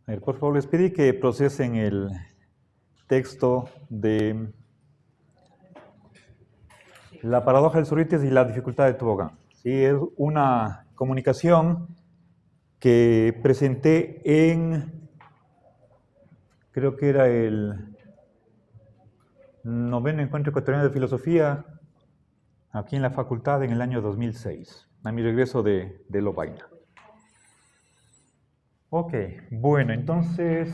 A ver, por favor, les pedí que procesen el texto de la paradoja del Sorites y la dificultad del tobogán. Sí, es una comunicación que presenté en, creo que era el 9º Encuentro Ecuatoriano de Filosofía, aquí en la facultad en el año 2006, a mi regreso de Lovaina. Ok, bueno, entonces,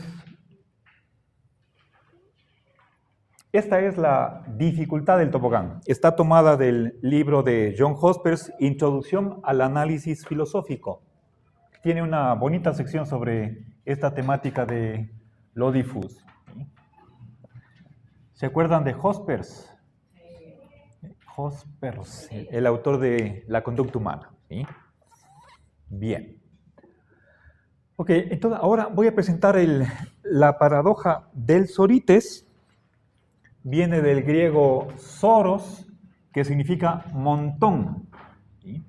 esta es la dificultad del tobogán. Está tomada del libro de John Hospers, Introducción al Análisis Filosófico. Tiene una bonita sección sobre esta temática de lo difuso. ¿Se acuerdan de Hospers? Hospers, el autor de La conducta humana. ¿Sí? Bien. Ok, entonces ahora voy a presentar la paradoja del Sorites. Viene del griego soros, que significa montón. ¿Sí?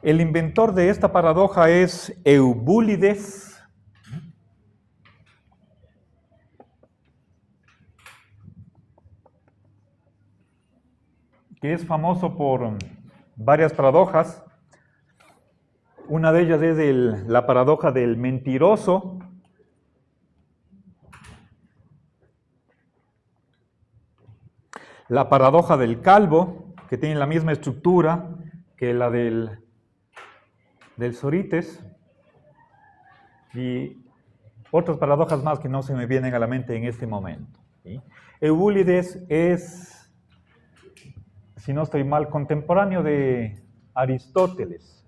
El inventor de esta paradoja es Eubúlides, que es famoso por varias paradojas. Una de ellas es la paradoja del mentiroso. La paradoja del calvo, que tiene la misma estructura que la del Sorites. Y otras paradojas más que no se me vienen a la mente en este momento. ¿Sí? Eubúlides es, si no estoy mal, contemporáneo de Aristóteles.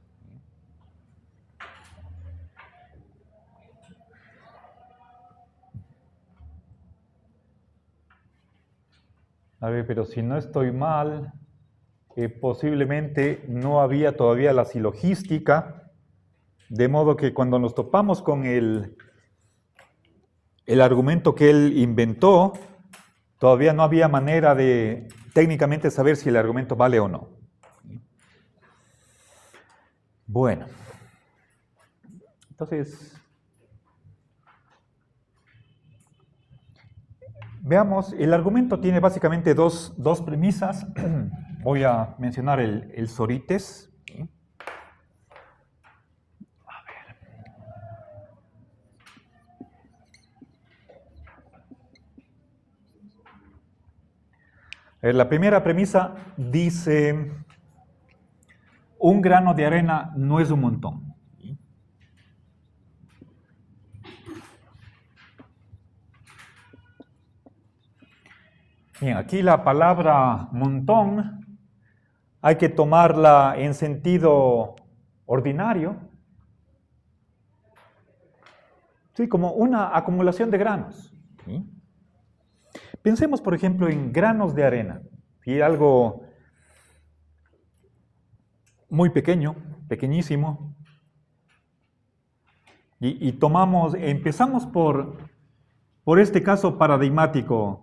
A ver, pero si no estoy mal, posiblemente no había todavía la silogística, de modo que cuando nos topamos con el argumento que él inventó, todavía no había manera de técnicamente saber si el argumento vale o no. Bueno, entonces, veamos, el argumento tiene básicamente dos premisas. Voy a mencionar el Sorites. La primera premisa dice, un grano de arena no es un montón. Bien, aquí la palabra montón hay que tomarla en sentido ordinario, sí, como una acumulación de granos. ¿Sí? Pensemos, por ejemplo, en granos de arena, ¿sí? Algo muy pequeño, pequeñísimo, y empezamos por este caso paradigmático.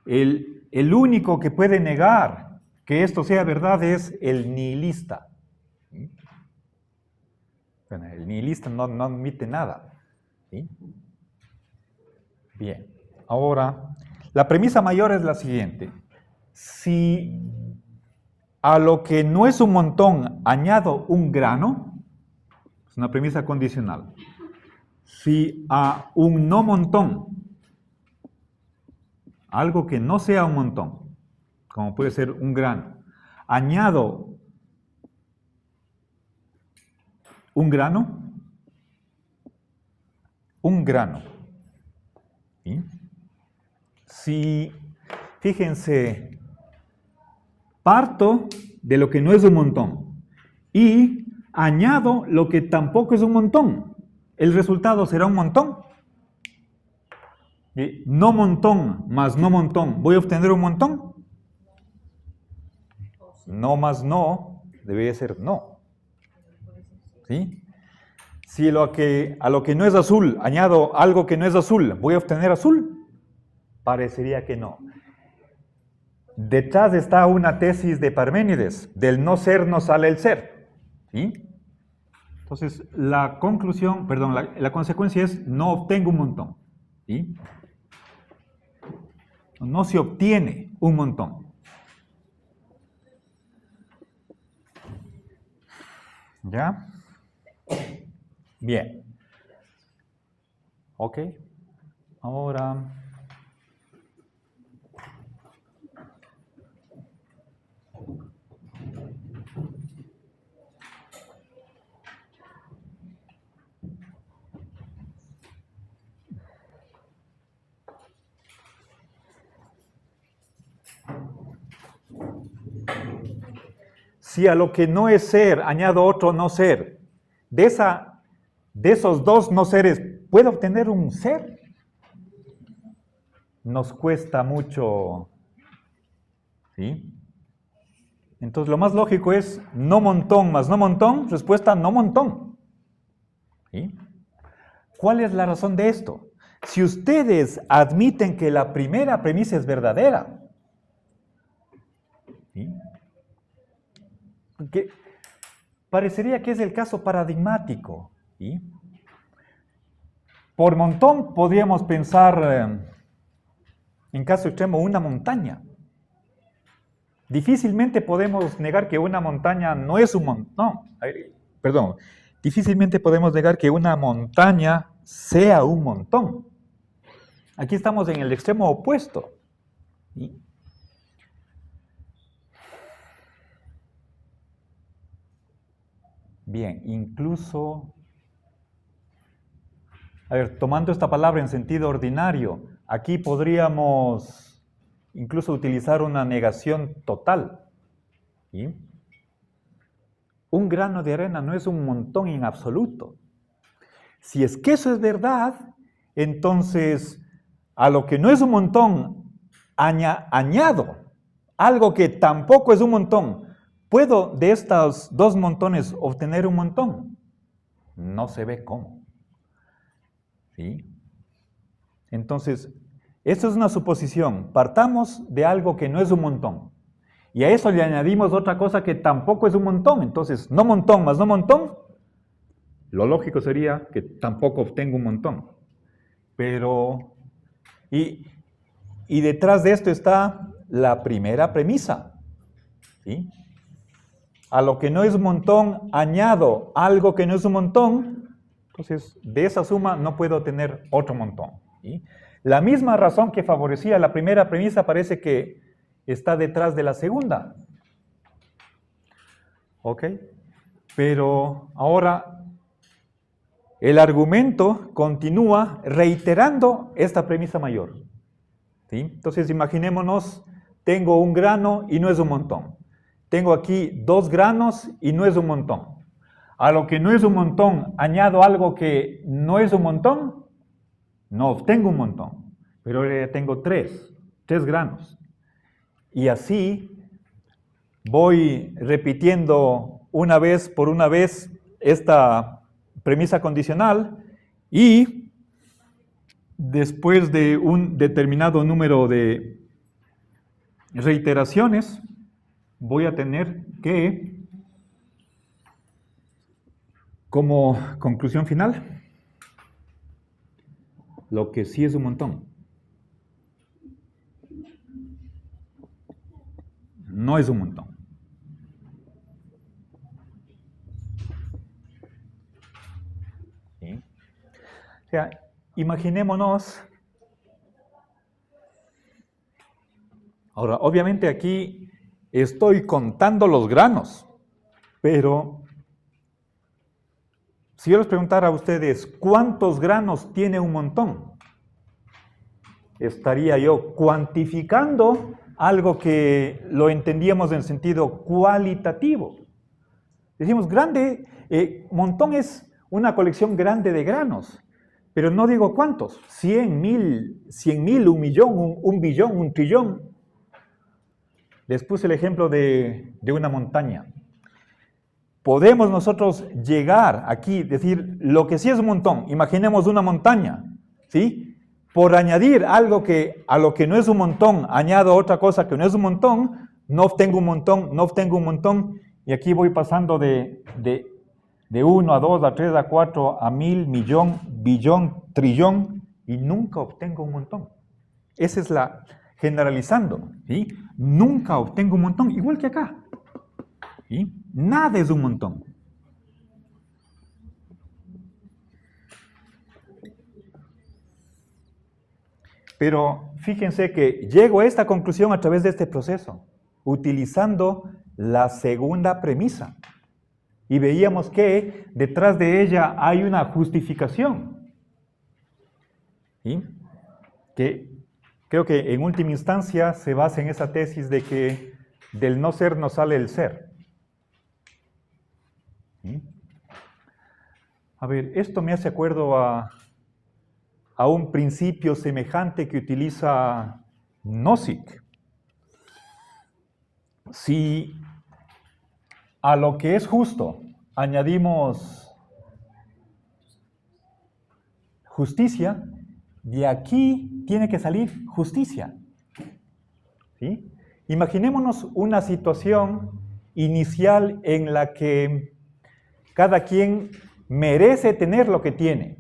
El único que puede negar que esto sea verdad es el nihilista. Bueno, el nihilista no admite nada. ¿Sí? Bien, ahora, la premisa mayor es la siguiente. Si a lo que no es un montón añado un grano, es una premisa condicional. Si a un no montón, algo que no sea un montón, como puede ser un grano, añado un grano, ¿sí? Si, fíjense, parto de lo que no es un montón y añado lo que tampoco es un montón, el resultado será un montón. ¿Sí? No montón más no montón, ¿voy a obtener un montón? No más no, debería ser no. ¿Sí? Si a lo que no es azul añado algo que no es azul, ¿voy a obtener azul? Parecería que no. Detrás está una tesis de Parménides, del no ser no sale el ser. ¿Sí? Entonces, la conclusión, perdón, la consecuencia es no obtengo un montón. ¿Sí? No se obtiene un montón. ¿Ya? Bien. Ok. Ahora... Si a lo que no es ser añado otro no ser, de esos dos no seres, ¿puedo obtener un ser? Nos cuesta mucho, ¿sí? Entonces lo más lógico es no montón más no montón, respuesta no montón. ¿Sí? ¿Cuál es la razón de esto? Si ustedes admiten que la primera premisa es verdadera, ¿sí? Que parecería que es el caso paradigmático. ¿Sí? Por montón podríamos pensar, en caso extremo, una montaña. Difícilmente podemos negar que una montaña no es un montón. Perdón, difícilmente podemos negar que una montaña sea un montón. Aquí estamos en el extremo opuesto. ¿Sí? Bien, incluso, a ver, tomando esta palabra en sentido ordinario, aquí podríamos incluso utilizar una negación total. ¿Sí? Un grano de arena no es un montón en absoluto. Si es que eso es verdad, entonces a lo que no es un montón añado algo que tampoco es un montón. ¿Puedo de estos dos montones obtener un montón? No se ve cómo. ¿Sí? Entonces, esto es una suposición. Partamos de algo que no es un montón. Y a eso le añadimos otra cosa que tampoco es un montón. Entonces, no montón más no montón, lo lógico sería que tampoco obtengo un montón. Pero, y detrás de esto está la primera premisa. ¿Sí? A lo que no es un montón, añado algo que no es un montón, entonces de esa suma no puedo tener otro montón. ¿Sí? La misma razón que favorecía la primera premisa parece que está detrás de la segunda. ¿Ok? Pero ahora el argumento continúa reiterando esta premisa mayor. ¿Sí? Entonces imaginémonos, tengo un grano y no es un montón. Tengo aquí 2 granos y no es un montón. A lo que no es un montón, añado algo que no es un montón, no obtengo un montón. Pero ahora ya tengo 3 granos. Y así voy repitiendo una vez por una vez esta premisa condicional y después de un determinado número de reiteraciones, voy a tener que, como conclusión final, lo que sí es un montón. No es un montón. ¿Sí? O sea, imaginémonos. Ahora, obviamente aquí estoy contando los granos, pero si yo les preguntara a ustedes, ¿cuántos granos tiene un montón? Estaría yo cuantificando algo que lo entendíamos en sentido cualitativo. Decimos, montón es una colección grande de granos, pero no digo cuántos, 100.000, 1 millón, un billón, un trillón. Les puse el ejemplo de una montaña. Podemos nosotros llegar aquí, decir, lo que sí es un montón, imaginemos una montaña, ¿sí? Por añadir algo que a lo que no es un montón, añado otra cosa que no es un montón, no obtengo un montón, no obtengo un montón, y aquí voy pasando de de 1 a 2 a 3 a 4 a 1000, millón, billón, trillón, y nunca obtengo un montón. Esa es la generalizando, ¿sí? Nunca obtengo un montón, igual que acá. ¿Sí? Nada es un montón. Pero fíjense que llego a esta conclusión a través de este proceso, utilizando la segunda premisa. Y veíamos que detrás de ella hay una justificación. ¿Sí? Que creo que en última instancia se basa en esa tesis de que del no ser no sale el ser. ¿Sí? A ver, esto me hace acuerdo a un principio semejante que utiliza Nozick. Si a lo que es justo añadimos justicia, de aquí tiene que salir justicia. ¿Sí? Imaginémonos una situación inicial en la que cada quien merece tener lo que tiene.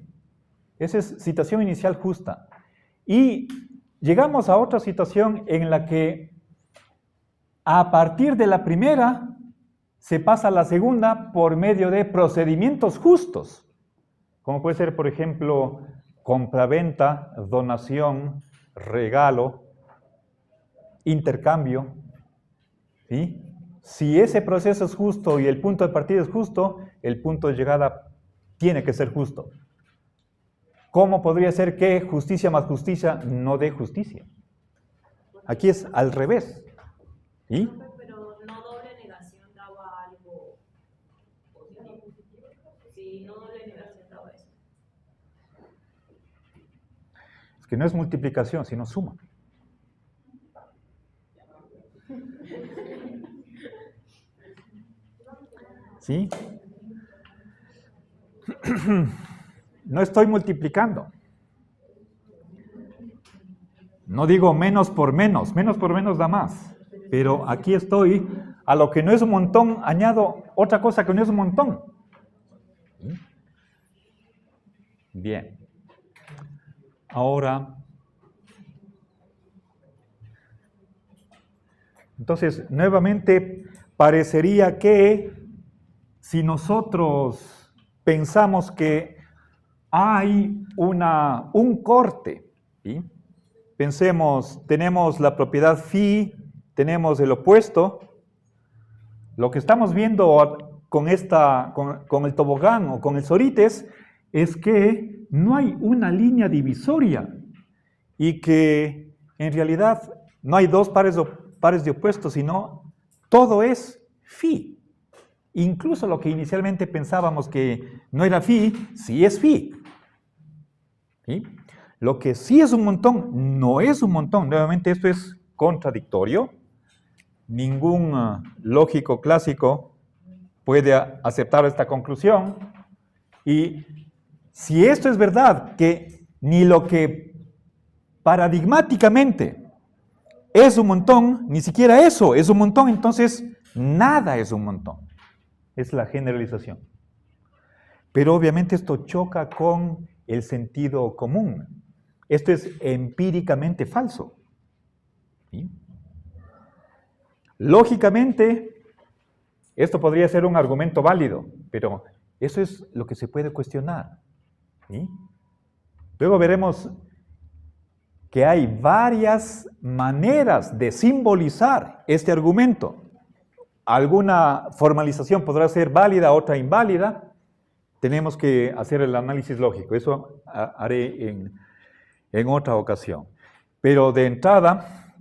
Esa es situación inicial justa. Y llegamos a otra situación en la que a partir de la primera se pasa a la segunda por medio de procedimientos justos, como puede ser, por ejemplo, compraventa, donación, regalo, intercambio. ¿Sí? Si ese proceso es justo y el punto de partida es justo, el punto de llegada tiene que ser justo. ¿Cómo podría ser que justicia más justicia no dé justicia? Aquí es al revés. ¿Sí? Pero no doble negación daba algo positivo. Sí, no doble negación daba eso. Es que no es multiplicación, sino suma. ¿Sí? No estoy multiplicando. No digo menos por menos da más. Pero aquí estoy, a lo que no es un montón, añado otra cosa que no es un montón. Bien. Ahora, entonces, nuevamente, parecería que si nosotros pensamos que hay un corte, ¿sí? Pensemos, tenemos la propiedad phi, tenemos el opuesto. Lo que estamos viendo con el tobogán o con el Sorites es que no hay una línea divisoria y que en realidad no hay dos pares de opuestos, sino todo es phi. Incluso lo que inicialmente pensábamos que no era phi, sí es phi. ¿Sí? Lo que sí es un montón, no es un montón. Nuevamente esto es contradictorio. Ningún lógico clásico puede aceptar esta conclusión. Y si esto es verdad, que ni lo que paradigmáticamente es un montón, ni siquiera eso es un montón, entonces nada es un montón. Es la generalización. Pero obviamente esto choca con el sentido común. Esto es empíricamente falso. ¿Sí? Lógicamente, esto podría ser un argumento válido, pero eso es lo que se puede cuestionar. ¿Sí? Luego veremos que hay varias maneras de simbolizar este argumento. Alguna formalización podrá ser válida, otra inválida. Tenemos que hacer el análisis lógico. Eso haré en otra ocasión. Pero de entrada,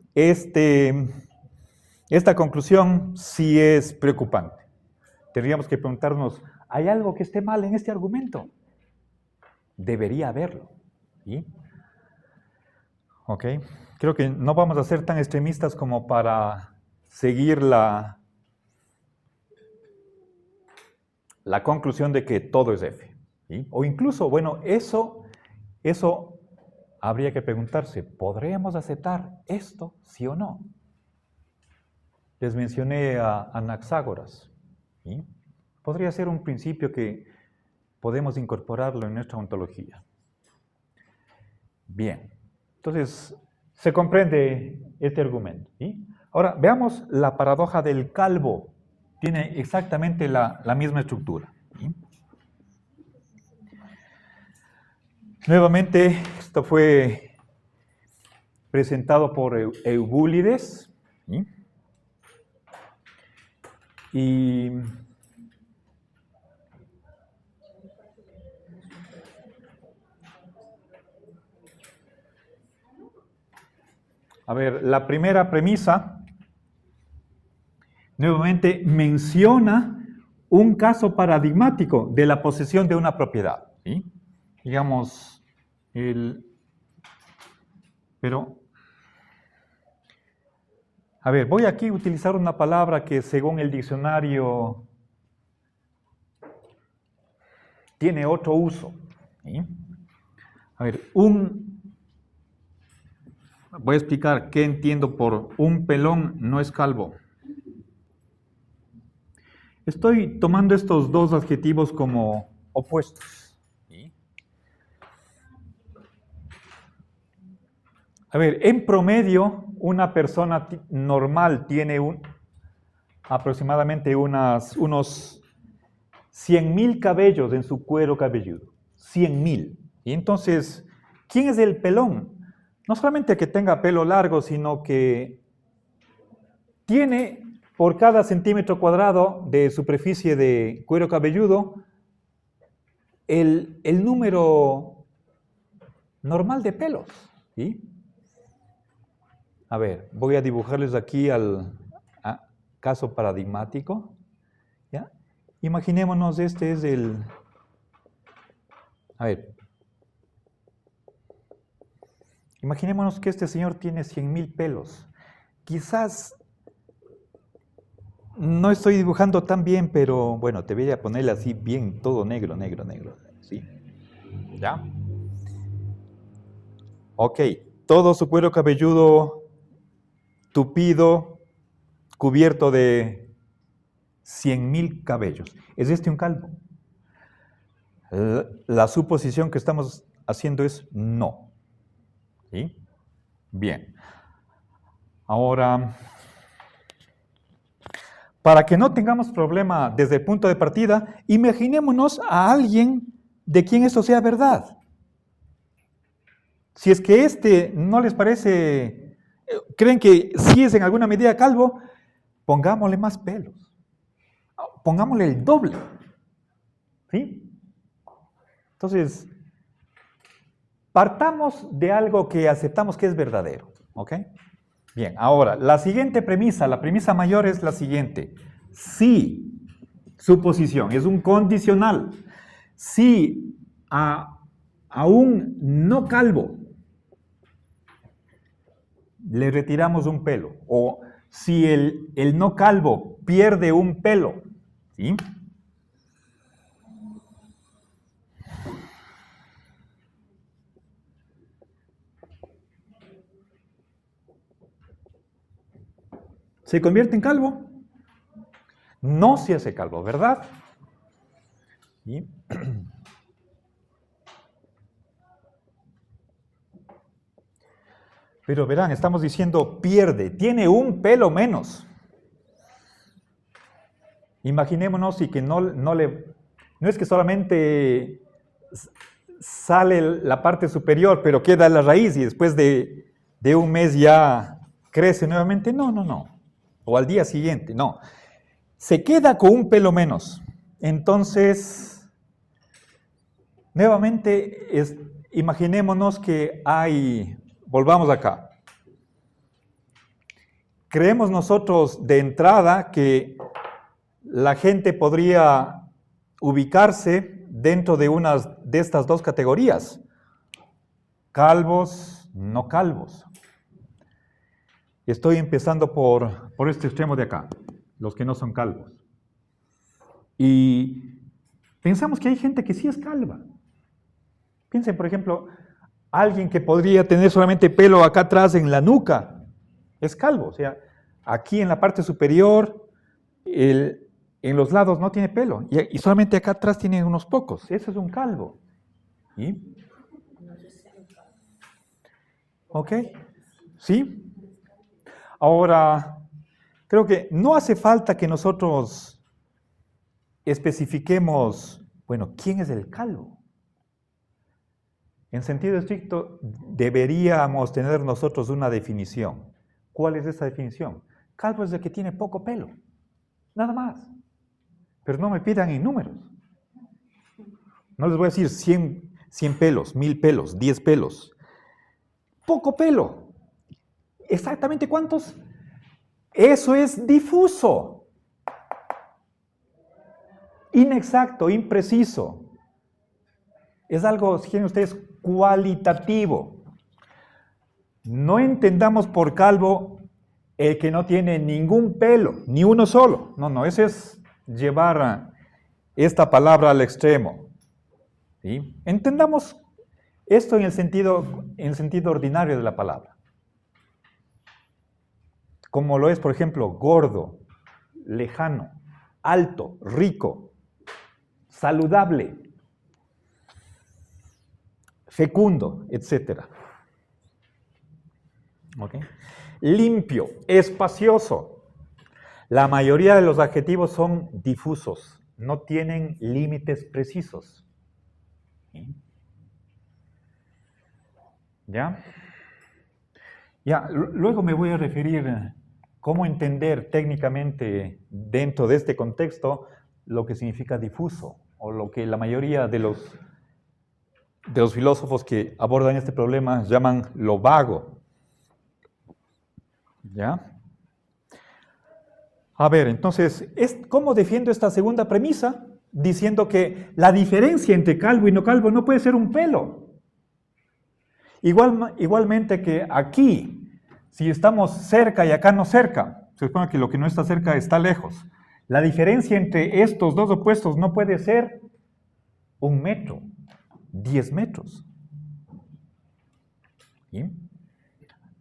esta conclusión sí es preocupante. Tendríamos que preguntarnos, ¿hay algo que esté mal en este argumento? Debería haberlo. ¿Sí? Ok. Creo que no vamos a ser tan extremistas como para seguir la conclusión de que todo es F. ¿Sí? O incluso, bueno, eso habría que preguntarse, ¿podríamos aceptar esto, sí o no? Les mencioné a Anaxágoras. ¿Sí? podría ser un principio que podemos incorporarlo en nuestra ontología. Bien, entonces se comprende este argumento, ¿sí? Ahora, veamos la paradoja del calvo. Tiene exactamente la misma estructura, ¿sí? Nuevamente, esto fue presentado por Eubúlides, ¿sí? Y a ver, la primera premisa nuevamente menciona un caso paradigmático de la posesión de una propiedad, ¿sí? Digamos, pero, a ver, voy aquí a utilizar una palabra que según el diccionario tiene otro uso, ¿sí? A ver, voy a explicar qué entiendo por un pelón no es calvo. Estoy tomando estos dos adjetivos como opuestos, ¿sí? A ver, en promedio, una persona normal tiene aproximadamente unos 100,000 cabellos en su cuero cabelludo. 100,000. Y entonces, ¿quién es el pelón? No solamente que tenga pelo largo, sino que tiene por cada centímetro cuadrado de superficie de cuero cabelludo el número normal de pelos, ¿sí? A ver, voy a dibujarles aquí al caso paradigmático, ¿ya? Imaginémonos, este es a ver, imaginémonos que este señor tiene 100,000 pelos. Quizás no estoy dibujando tan bien, pero bueno, te voy a ponerle así bien, todo negro, negro, negro, ¿sí? ¿Ya? Ok, todo su cuero cabelludo tupido, cubierto de 100,000 cabellos. ¿Es este un calvo? La suposición que estamos haciendo es no. ¿Sí? Bien. Ahora, para que no tengamos problema desde el punto de partida, imaginémonos a alguien de quien esto sea verdad. Si es que este no les parece, creen que sí es en alguna medida calvo, pongámosle más pelos. Pongámosle el doble. ¿Sí? Entonces, partamos de algo que aceptamos que es verdadero. ¿Ok? Bien, ahora, la siguiente premisa, la premisa mayor es la siguiente. Si, suposición, es un condicional. Si a un no calvo le retiramos un pelo, o si el no calvo pierde un pelo, ¿sí? ¿Se convierte en calvo? No se hace calvo, ¿verdad? ¿Sí? Pero verán, estamos diciendo pierde, tiene un pelo menos. Imaginémonos y que no es que solamente sale la parte superior, pero queda la raíz y después de un mes ya crece nuevamente. No. O al día siguiente, no. Se queda con un pelo menos. Entonces, nuevamente, imaginémonos que volvamos acá. Creemos nosotros de entrada que la gente podría ubicarse dentro de unas de estas dos categorías. Calvos, no calvos. Estoy empezando por este extremo de acá, los que no son calvos. Y pensamos que hay gente que sí es calva. Piensen, por ejemplo, alguien que podría tener solamente pelo acá atrás en la nuca, es calvo. O sea, aquí en la parte superior, en los lados no tiene pelo y solamente acá atrás tiene unos pocos. Eso es un calvo. ¿Sí? ¿Ok? ¿Sí? Ahora, creo que no hace falta que nosotros especifiquemos, bueno, ¿quién es el calvo? En sentido estricto, deberíamos tener nosotros una definición. ¿Cuál es esa definición? Calvo es el que tiene poco pelo, nada más. Pero no me pidan en números. No les voy a decir 100 pelos, 1000 pelos, 10 pelos. Poco pelo. ¿Exactamente cuántos? Eso es difuso. Inexacto, impreciso. Es algo, si quieren ustedes, cualitativo. No entendamos por calvo el que no tiene ningún pelo, ni uno solo. No, ese es llevar esta palabra al extremo. ¿Sí? Entendamos esto en el sentido ordinario de la palabra. Como lo es, por ejemplo, gordo, lejano, alto, rico, saludable, fecundo, etc. ¿Okay? Limpio, espacioso. La mayoría de los adjetivos son difusos, no tienen límites precisos. ¿Sí? ¿Ya? Luego me voy a referir a cómo entender técnicamente dentro de este contexto lo que significa difuso, o lo que la mayoría de los filósofos que abordan este problema llaman lo vago. ¿Ya? A ver, entonces, ¿cómo defiendo esta segunda premisa? Diciendo que la diferencia entre calvo y no calvo no puede ser un pelo. Igualmente que aquí, si estamos cerca y acá no cerca, se supone que lo que no está cerca está lejos. La diferencia entre estos dos opuestos no puede ser 1 metro, 10 metros. ¿Sí?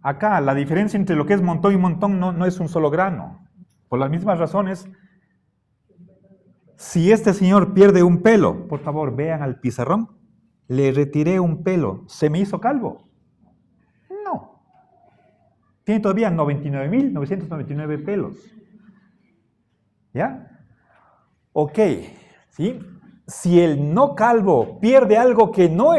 Acá la diferencia entre lo que es montón y montón no es un solo grano. Por las mismas razones, si este señor pierde un pelo, por favor vean al pizarrón, le retiré un pelo, ¿se me hizo calvo? No. Tiene todavía 99.999 pelos. ¿Ya? Ok, ¿sí? Si el no calvo pierde algo que no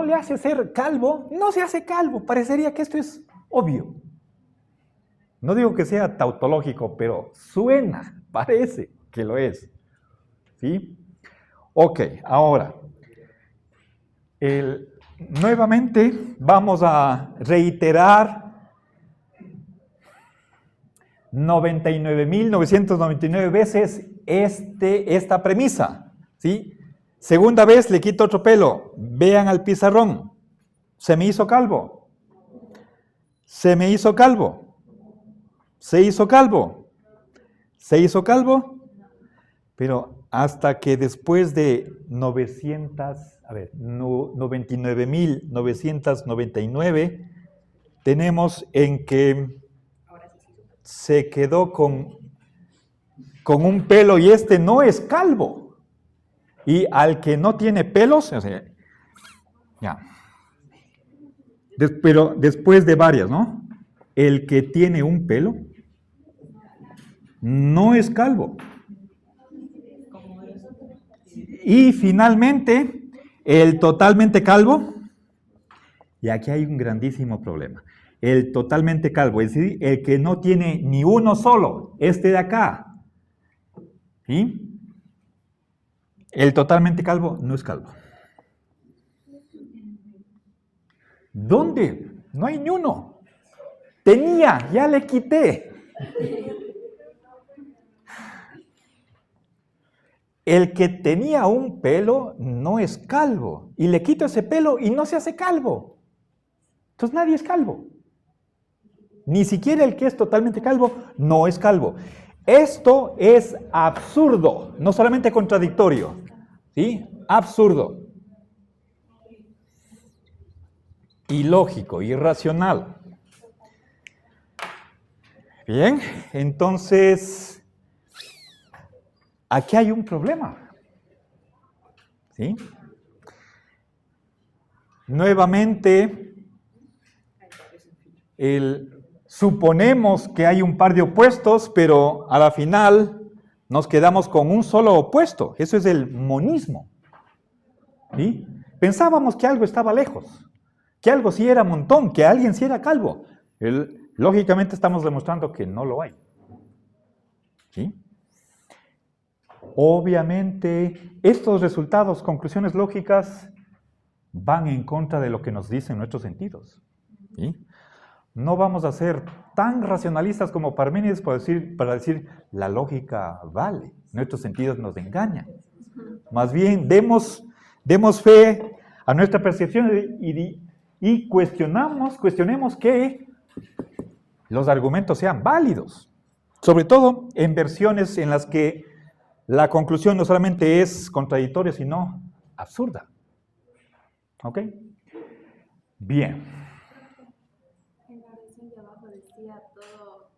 le hace ser calvo, no se hace calvo. Parecería que esto es obvio. No digo que sea tautológico, pero parece que lo es. ¿Sí? Ok, ahora, nuevamente vamos a reiterar 99.999 veces esta premisa. ¿Sí? Segunda vez le quito otro pelo. Vean al pizarrón. ¿Se me hizo calvo? ¿Se me hizo calvo? ¿Se hizo calvo? ¿Se hizo calvo? Pero hasta que después de 99.999, tenemos en que se quedó con un pelo y este no es calvo. Y al que no tiene pelos, o sea, ya. Pero después de varias, ¿no? El que tiene un pelo no es calvo. Y finalmente, el totalmente calvo, y aquí hay un grandísimo problema. El totalmente calvo, es decir, el que no tiene ni uno solo, este de acá. ¿Sí? El totalmente calvo no es calvo. ¿Dónde? No hay ni uno. Tenía, ya le quité. El que tenía un pelo no es calvo. Y le quito ese pelo y no se hace calvo. Entonces nadie es calvo. Ni siquiera el que es totalmente calvo no es calvo. Esto es absurdo, no solamente contradictorio. ¿Sí? Absurdo. Ilógico, irracional. Bien, entonces, aquí hay un problema. ¿Sí? Nuevamente, suponemos que hay un par de opuestos, pero a la final nos quedamos con un solo opuesto. Eso es el monismo. ¿Sí? Pensábamos que algo estaba lejos, que algo sí era montón, que alguien sí era calvo. Lógicamente estamos demostrando que no lo hay. ¿Sí? Obviamente, estos resultados, conclusiones lógicas, van en contra de lo que nos dicen nuestros sentidos. ¿Sí? No vamos a ser tan racionalistas como Parménides para decir la lógica vale, nuestros sentidos nos engañan. Más bien, demos fe a nuestra percepción y cuestionemos que los argumentos sean válidos. Sobre todo en versiones en las que la conclusión no solamente es contradictoria, sino absurda. ¿Ok? Bien. En la versión de abajo decía todo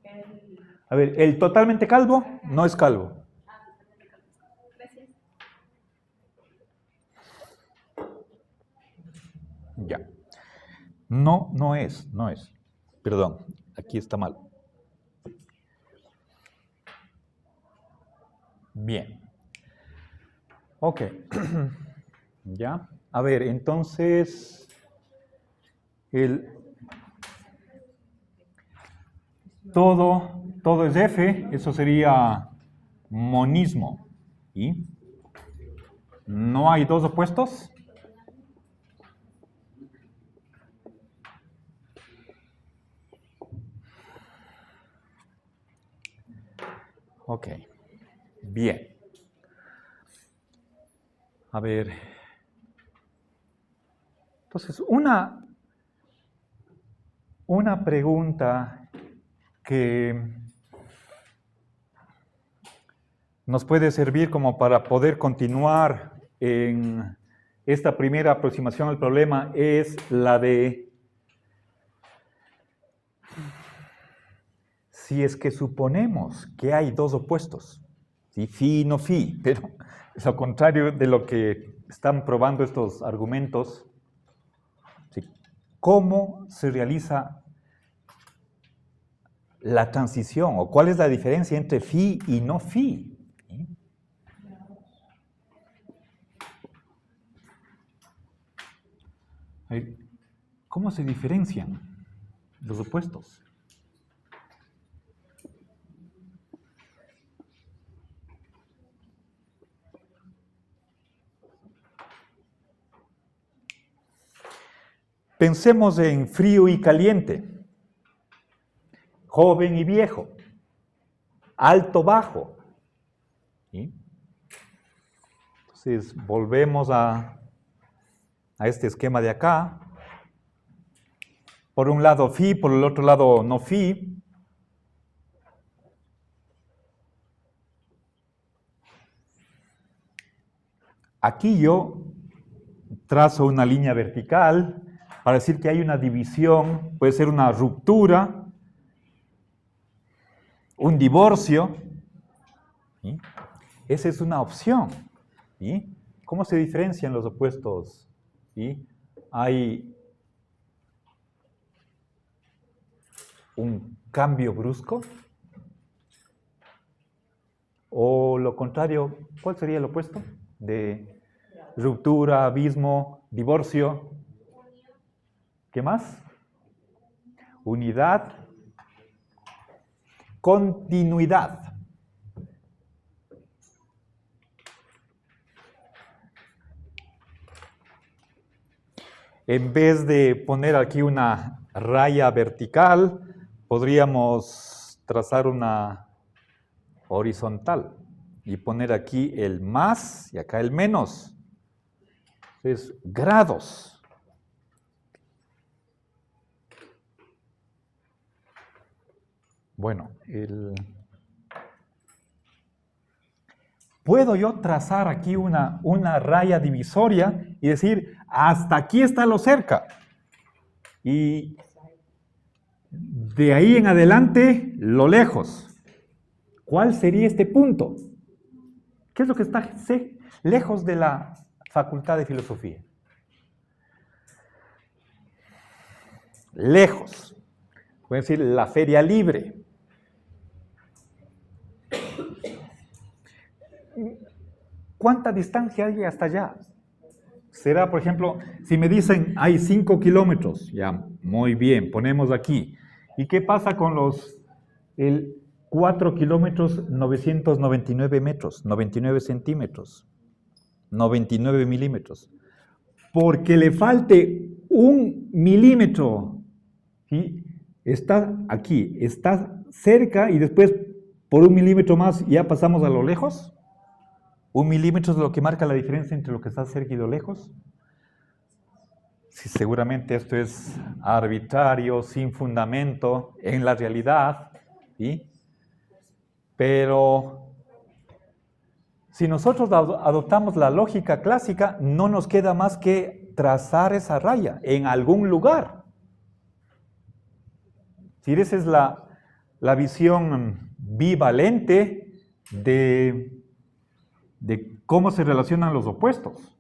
el... A ver, ¿el totalmente calvo? No es calvo. Gracias. Ya. No es. Perdón, aquí está mal. Bien. Ok. Ya. A ver, entonces, todo es F, eso sería monismo. ¿Y? ¿No hay dos opuestos? Ok. Bien. A ver. Entonces, una pregunta que nos puede servir como para poder continuar en esta primera aproximación al problema es la de si es que suponemos que hay dos opuestos, ¿sí? Phi y no phi, pero es lo contrario de lo que están probando estos argumentos. ¿Sí? ¿Cómo se realiza la transición o cuál es la diferencia entre phi y no phi? ¿Sí? ¿Cómo se diferencian los opuestos? Pensemos en frío y caliente, joven y viejo, alto, bajo. ¿Sí? Entonces, volvemos a este esquema de acá. Por un lado phi, por el otro lado no phi. Aquí yo trazo una línea vertical para decir que hay una división, puede ser una ruptura, un divorcio. ¿Sí? Esa es una opción. ¿Sí? ¿Cómo se diferencian los opuestos? ¿Sí? Hay un cambio brusco. O lo contrario, ¿cuál sería el opuesto? De ruptura, abismo, divorcio. ¿Qué más? Unidad. Continuidad. En vez de poner aquí una raya vertical, podríamos trazar una horizontal y poner aquí el más y acá el menos. Es grados. Bueno, puedo yo trazar aquí una raya divisoria y decir, hasta aquí está lo cerca. Y De ahí en adelante, lo lejos. ¿Cuál sería este punto? ¿Qué es lo que está lejos de la Facultad de Filosofía? Lejos. Pueden decir la Feria Libre. ¿Cuánta distancia hay hasta allá? Será, por ejemplo, si me dicen hay 5 kilómetros, ya, muy bien, ponemos aquí. ¿Y qué pasa con los 4 kilómetros 999 metros, 99 centímetros, 99 milímetros? Porque le falte 1 milímetro, ¿sí? Está aquí, está cerca y después por 1 milímetro más ya pasamos a lo lejos. 1 milímetro es lo que marca la diferencia entre lo que está cerca y lo lejos. Sí, seguramente esto es arbitrario, sin fundamento en la realidad, ¿sí? Pero si nosotros adoptamos la lógica clásica, no nos queda más que trazar esa raya en algún lugar. Si esa es la visión bivalente de cómo se relacionan los opuestos.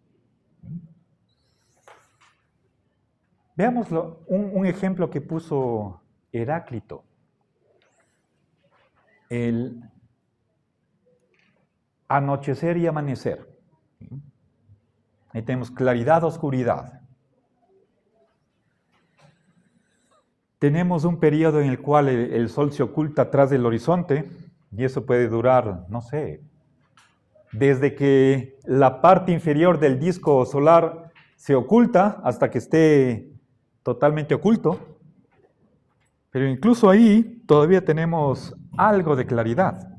Veamos un ejemplo que puso Heráclito. El anochecer y amanecer. Ahí tenemos claridad, oscuridad. Tenemos un periodo en el cual el sol se oculta atrás del horizonte y eso puede durar, no sé, desde que la parte inferior del disco solar se oculta hasta que esté totalmente oculto. Pero incluso ahí todavía tenemos algo de claridad.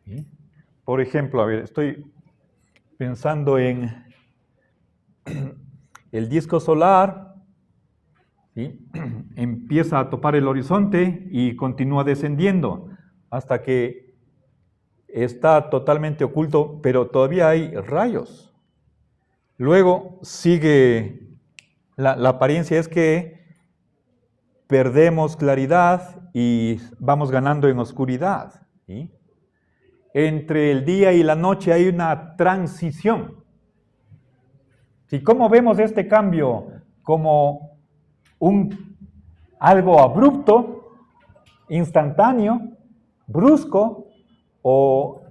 ¿Sí? Por ejemplo, a ver, estoy pensando en el disco solar, ¿sí? Empieza a topar el horizonte y continúa descendiendo hasta que está totalmente oculto, pero todavía hay rayos. Luego sigue, la apariencia es que perdemos claridad y vamos ganando en oscuridad. ¿Sí? Entre el día y la noche hay una transición. ¿Sí? ¿Cómo vemos este cambio? Como algo abrupto, instantáneo, brusco, o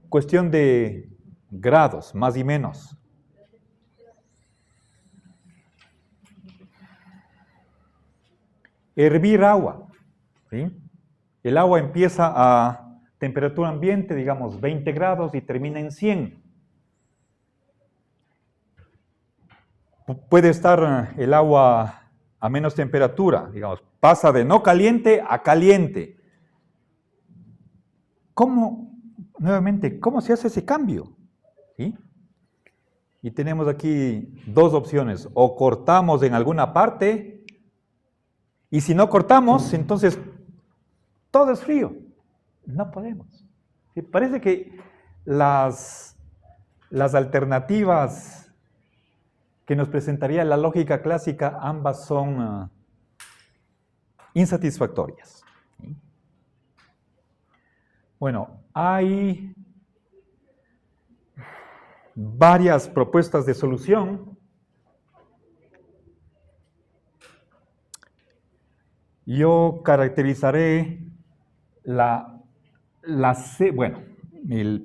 cuestión de grados, más y menos. Hervir agua. ¿Sí? El agua empieza a temperatura ambiente, digamos 20 grados y termina en 100. Puede estar el agua a menos temperatura, digamos, pasa de no caliente a caliente. Nuevamente, ¿cómo se hace ese cambio? ¿Sí? Y tenemos aquí dos opciones, o cortamos en alguna parte, y si no cortamos, entonces todo es frío. No podemos. ¿Sí? Parece que las alternativas que nos presentaría la lógica clásica, ambas son insatisfactorias. ¿Sí? Bueno, hay varias propuestas de solución. Yo caracterizaré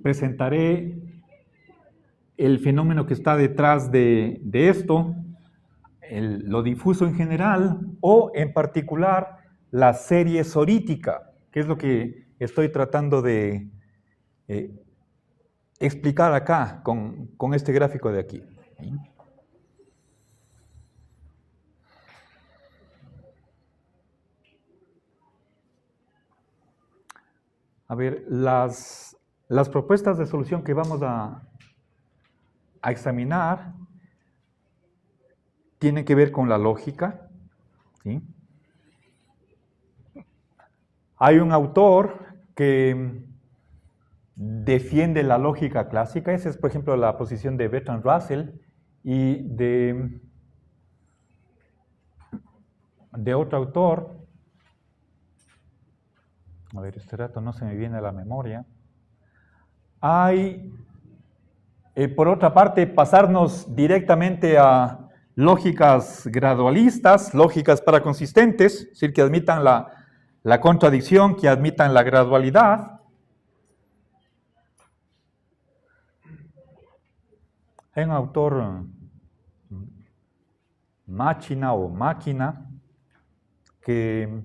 presentaré el fenómeno que está detrás de esto, lo difuso en general, o en particular la serie sorítica, que es lo que estoy tratando de explicar acá con este gráfico de aquí. ¿Sí? A ver, las propuestas de solución que vamos a examinar tienen que ver con la lógica. ¿Sí? Hay un autor que defiende la lógica clásica. Esa es, por ejemplo, la posición de Bertrand Russell y de otro autor A ver, este rato no se me viene a la memoria. Hay, por otra parte, pasarnos directamente a lógicas gradualistas, lógicas paraconsistentes, es decir, que admitan la contradicción, que admitan la gradualidad. Hay un autor, Máquina, que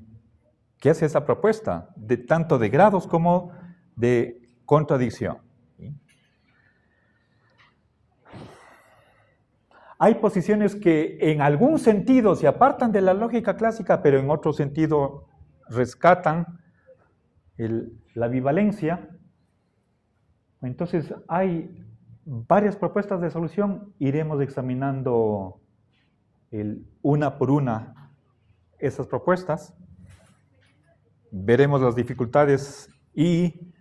hace esa propuesta, tanto de grados como de contradicción. ¿Sí? Hay posiciones que en algún sentido se apartan de la lógica clásica, pero en otro sentido rescatan la bivalencia. Entonces hay varias propuestas de solución, iremos examinando una por una esas propuestas, veremos las dificultades y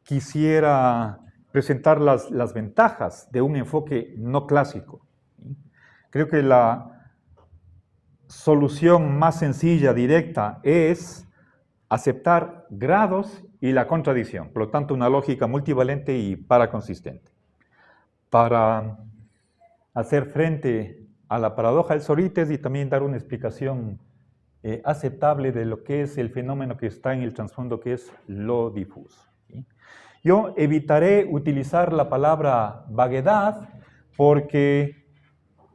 quisiera presentar las ventajas de un enfoque no clásico. Creo que la solución más sencilla, directa, es aceptar grados y la contradicción, por lo tanto una lógica multivalente y paraconsistente. Para hacer frente a la paradoja del Sorites y también dar una explicación aceptable de lo que es el fenómeno que está en el trasfondo, que es lo difuso. ¿Sí? Yo evitaré utilizar la palabra vaguedad porque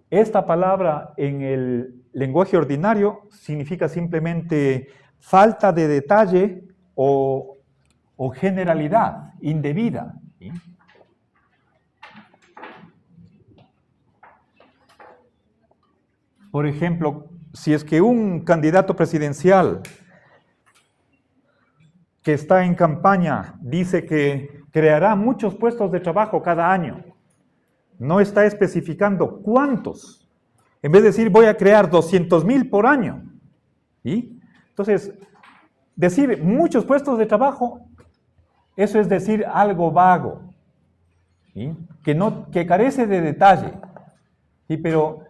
esta palabra en el lenguaje ordinario significa simplemente falta de detalle o generalidad indebida. ¿Sí? Por ejemplo, si es que un candidato presidencial que está en campaña dice que creará muchos puestos de trabajo cada año, no está especificando cuántos. En vez de decir voy a crear 200,000 por año. ¿Sí? Entonces, decir muchos puestos de trabajo, eso es decir algo vago, ¿sí? que carece de detalle. ¿Sí? Pero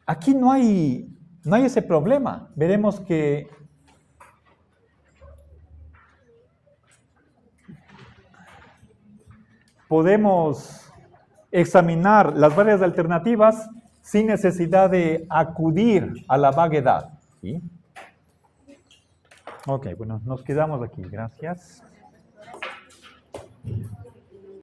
aquí no hay ese problema. Veremos que podemos examinar las varias alternativas sin necesidad de acudir a la vaguedad. ¿Sí? Ok, bueno, nos quedamos aquí. Gracias.